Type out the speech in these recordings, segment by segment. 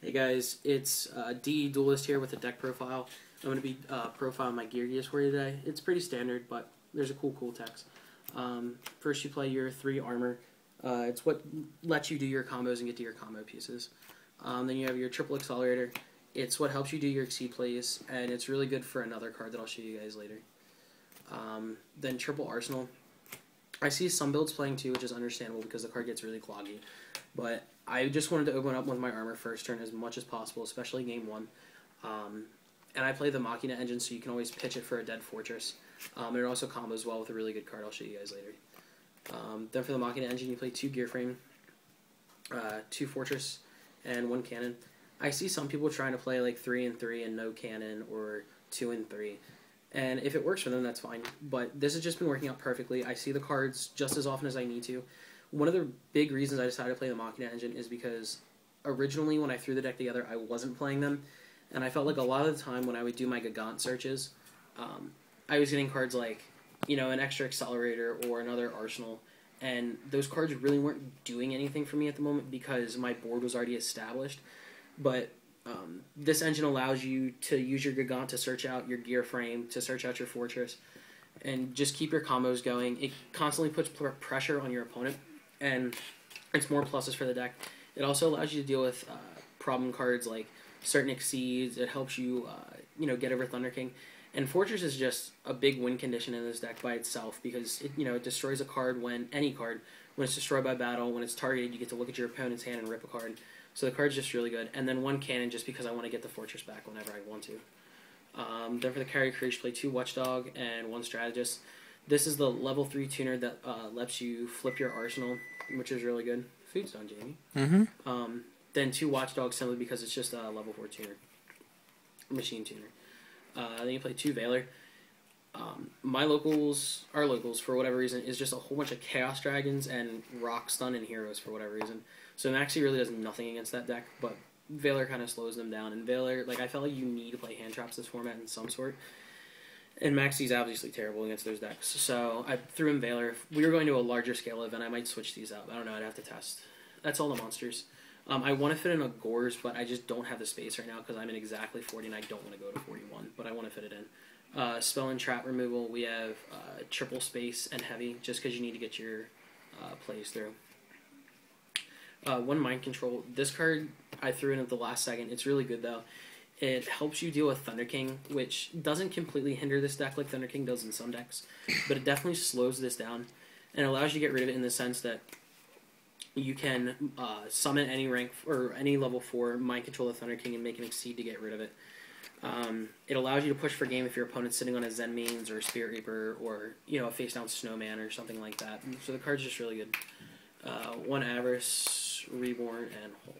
Hey guys, it's DE Duelist here with a deck profile. I'm going to be profiling my Geargias for you today. It's pretty standard, but there's a cool text. First you play your 3 armor. It's what lets you do your combos and get to your combo pieces. Then you have your triple accelerator. It's what helps you do your exceed plays, and it's really good for another card that I'll show you guys later. Then triple arsenal. I see some builds playing too, which is understandable because the card gets really cloggy. But I just wanted to open up with my armor first turn as much as possible, especially game 1. And I play the Machina engine, so you can always pitch it for a dead fortress. And it also combos well with a really good card I'll show you guys later. Then for the Machina engine, you play 2 gear frame, 2 fortress, and 1 cannon. I see some people trying to play like 3 and 3 and no cannon, or 2 and 3. And if it works for them, that's fine. But this has just been working out perfectly. I see the cards just as often as I need to. One of the big reasons I decided to play the Machina engine is because originally when I threw the deck together, I wasn't playing them. And I felt like a lot of the time when I would do my Gigant searches, I was getting cards like, you know, an extra accelerator or another arsenal. And those cards really weren't doing anything for me at the moment because my board was already established. But this engine allows you to use your Gigant to search out your gear frame, to search out your fortress, and just keep your combos going. It constantly puts pressure on your opponent, and it's more pluses for the deck. It also allows you to deal with problem cards like certain exceeds. It helps you, get over Thunder King. And Fortress is just a big win condition in this deck by itself because it destroys a card when it's destroyed by battle. When it's targeted, you get to look at your opponent's hand and rip a card. So the card's just really good. And then 1 cannon just because I want to get the Fortress back whenever I want to. Then for the Karakuri, you play 2 Watchdog and 1 Strategist. This is the level 3 tuner that lets you flip your arsenal, which is really good. Food's done, Jamie. Mm-hmm. Then 2 Watchdogs simply because it's just a level 4 tuner. Machine tuner. Then you play 2 Veiler. Our locals, for whatever reason, is just a whole bunch of Chaos Dragons and Rock Stun and Heroes for whatever reason. So Maxi really does nothing against that deck, but Veiler kind of slows them down. And Veiler, I felt like you need to play hand traps this format in some sort. And Maxi's obviously terrible against those decks. So I threw in Veiler. If we were going to a larger scale event, I might switch these up. I don't know, I'd have to test. That's all the monsters. I want to fit in a Gores, but I just don't have the space right now because I'm in exactly 40 and I don't want to go to 41, but I want to fit it in. Spell and trap removal, we have triple space and heavy, just because you need to get your plays through. 1 mind control. This card I threw in at the last second. It's really good though. It helps you deal with Thunder King, which doesn't completely hinder this deck like Thunder King does in some decks, but it definitely slows this down and allows you to get rid of it in the sense that you can summon any rank or any level 4 mind control of Thunder King and make an exceed to get rid of it. It allows you to push for game if your opponent's sitting on a Zen Mains or a Spirit Reaper or a face down Snowman or something like that. So the card's just really good. 1 Avarice, Reborn, and Hole.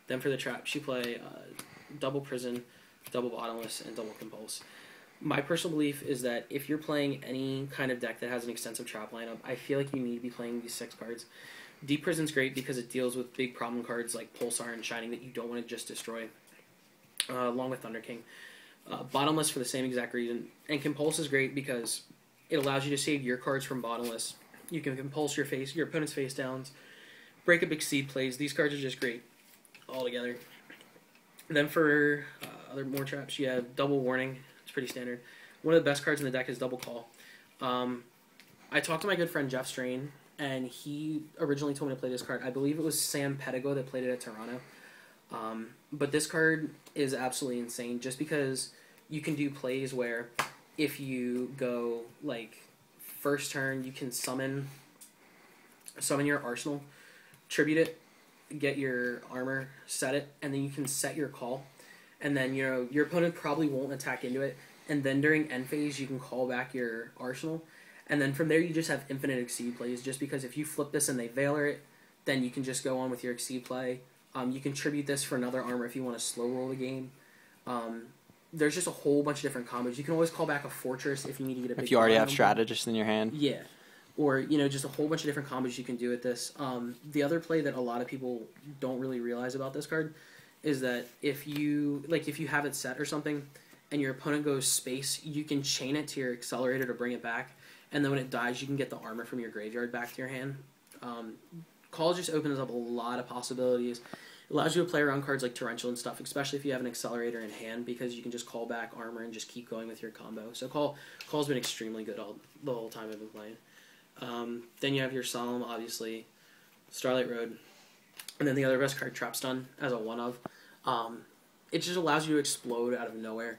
Then for the traps, you play double Prison, double Bottomless, and double Compulse. My personal belief is that if you're playing any kind of deck that has an extensive trap lineup, I feel like you need to be playing these 6 cards. Deep Prison's great because it deals with big problem cards like Pulsar and Shining that you don't want to just destroy, along with Thunder King. Bottomless for the same exact reason. And Compulse is great because it allows you to save your cards from Bottomless. You can compulse your opponent's face downs, break up exceed plays. These cards are just great all together. And then for other more traps, you have Double Warning. It's pretty standard. One of the best cards in the deck is Double Call. I talked to my good friend Jeff Strain, and he originally told me to play this card. I believe it was Sam Pedigo that played it at Toronto. But this card is absolutely insane just because you can do plays where if you go, first turn, you can summon your arsenal, tribute it, get your armor, set it, and then you can set your call. And then, your opponent probably won't attack into it. And then during end phase, you can call back your arsenal. And then from there, you just have infinite exceed plays. Just because if you flip this and they Veiler it, then you can just go on with your exceed play. You can tribute this for another armor if you want to slow roll the game. There's just a whole bunch of different combos. You can always call back a Fortress if you need to get a big If you already have Strategist in your hand. Yeah. Or, just a whole bunch of different combos you can do with this. The other play that a lot of people don't really realize about this card is that if you have it set or something and your opponent goes space, you can chain it to your accelerator to bring it back. And then when it dies, you can get the armor from your graveyard back to your hand. Call just opens up a lot of possibilities. It allows you to play around cards like Torrential and stuff, especially if you have an Accelerator in hand, because you can just call back armor and just keep going with your combo. So Call's been extremely good the whole time I've been playing. Then you have your Solemn, obviously, Starlight Road, and then the other best card, Trap Stun, as a one-of. It just allows you to explode out of nowhere.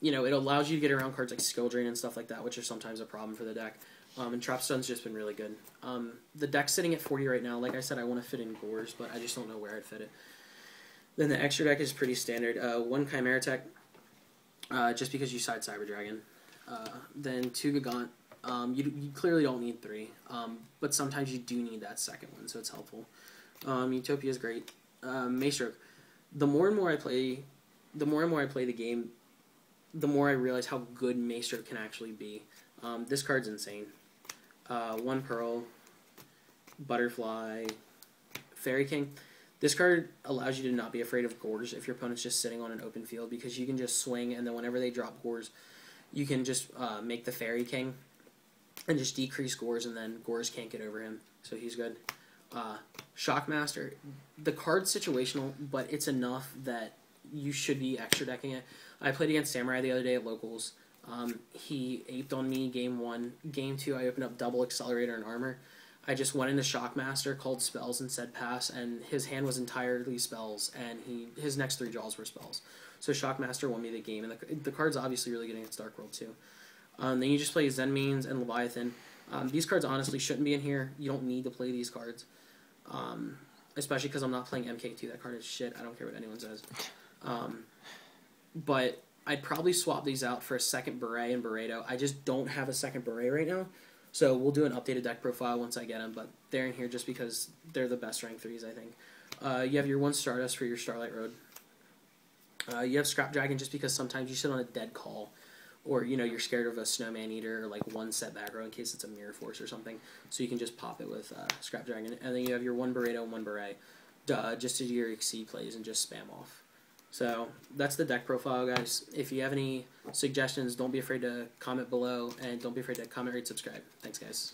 You know, it allows you to get around cards like Skill Drain and stuff like that, which are sometimes a problem for the deck. And Trap Stun's just been really good. The deck's sitting at 40 right now. Like I said, I want to fit in Gores, but I just don't know where I'd fit it. Then the extra deck is pretty standard. 1 Chimera Tech, just because you side Cyber Dragon. Then 2 Gigant. You clearly don't need 3, but sometimes you do need that second one, so it's helpful. Utopia is great. Maestroke. The more and more I play the game, the more I realize how good Maestroke can actually be. This card's insane. 1 Pearl, Butterfly, Fairy King. This card allows you to not be afraid of Gores if your opponent's just sitting on an open field, because you can just swing, and then whenever they drop Gores, you can just make the Fairy King and just decrease Gores, and then Gores can't get over him, so he's good. Shockmaster. The card's situational, but it's enough that you should be extra decking it. I played against Samurai the other day at Locals. He aped on me game 1. Game 2, I opened up double Accelerator and Armor. I just went into Shockmaster, called spells, and said pass, and his hand was entirely spells, and his next 3 draws were spells. So Shockmaster won me the game, and the card's obviously really good against Dark World too. Then you just play Zen Mains and Leviathan. These cards honestly shouldn't be in here. You don't need to play these cards, especially because I'm not playing MK2. That card is shit. I don't care what anyone says. But I'd probably swap these out for a second Beret and Beredo. I just don't have a second Beret right now. So we'll do an updated deck profile once I get them, but they're in here just because they're the best rank 3s, I think. You have your 1 Stardust for your Starlight Road. You have Scrap Dragon just because sometimes you sit on a dead call, or you're scared of a Snowman Eater, or like 1 set back row in case it's a Mirror Force or something. So you can just pop it with Scrap Dragon. And then you have your 1 Beredo and 1 Beret, just to do your Exceed plays and just spam off. So that's the deck profile, guys. If you have any suggestions, don't be afraid to comment below, and don't be afraid to comment, rate, subscribe. Thanks, guys.